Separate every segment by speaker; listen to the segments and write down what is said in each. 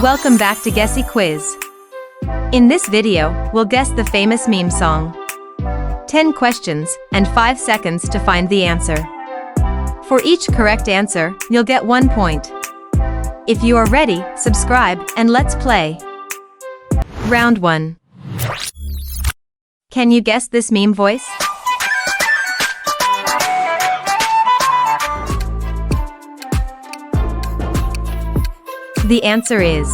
Speaker 1: Welcome back to Guessy Quiz. In this video, we'll guess the famous meme song. 10 questions and 5 seconds to find the answer. For each correct answer, you'll get 1 point. If you are ready, subscribe and let's play. Round 1. Can you guess this meme voice? The answer is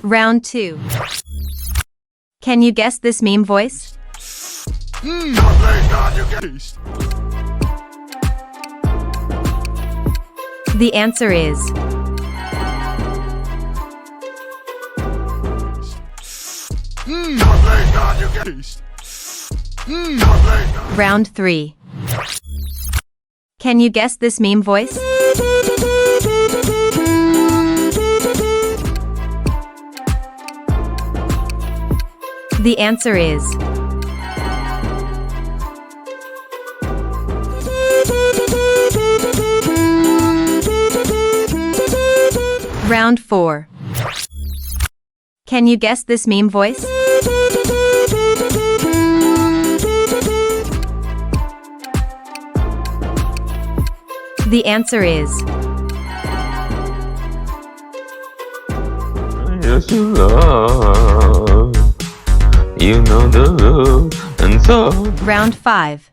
Speaker 1: Round 2. Can you guess this meme voice? The answer is Round 3. Can you guess this meme voice? The answer is Round 4. Can you guess this meme voice? The answer is
Speaker 2: Yes, you love. You know the rules, and so.
Speaker 1: Round 5.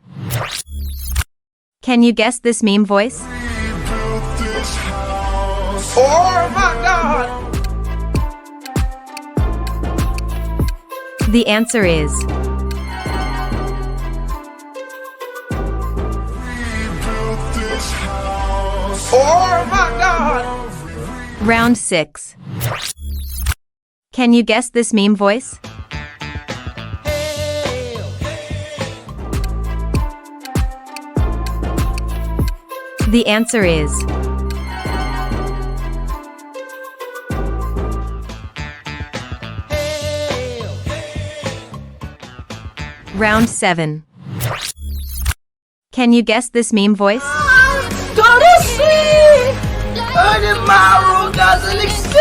Speaker 1: Can you guess this meme voice?
Speaker 3: Oh my God!
Speaker 1: The answer is
Speaker 3: Oh my God!
Speaker 1: Round 6. Can you guess this meme voice? The answer is Round 7. Can you guess this meme voice?
Speaker 3: Gonna see! Tomorrow doesn't exist!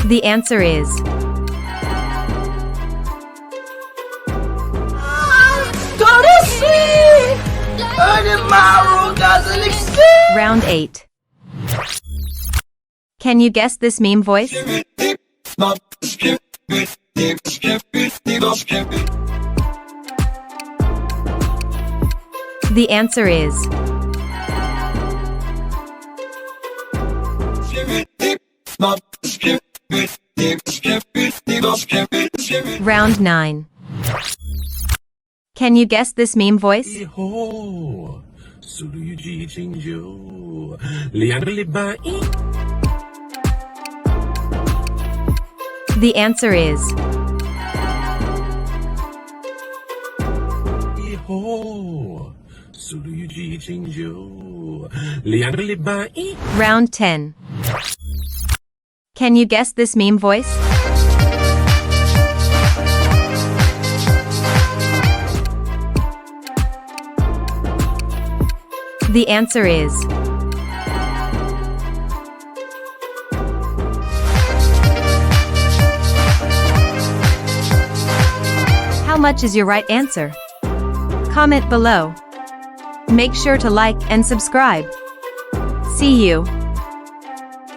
Speaker 1: The answer is
Speaker 3: Gonna see! Tomorrow doesn't exist!
Speaker 1: Round 8. Can you guess this meme voice? The answer is Round 9. Can you guess this meme voice? The answer is Round 10. Can you guess this meme voice? The answer is How much is your right answer? Comment below. Make sure to like and subscribe. See you.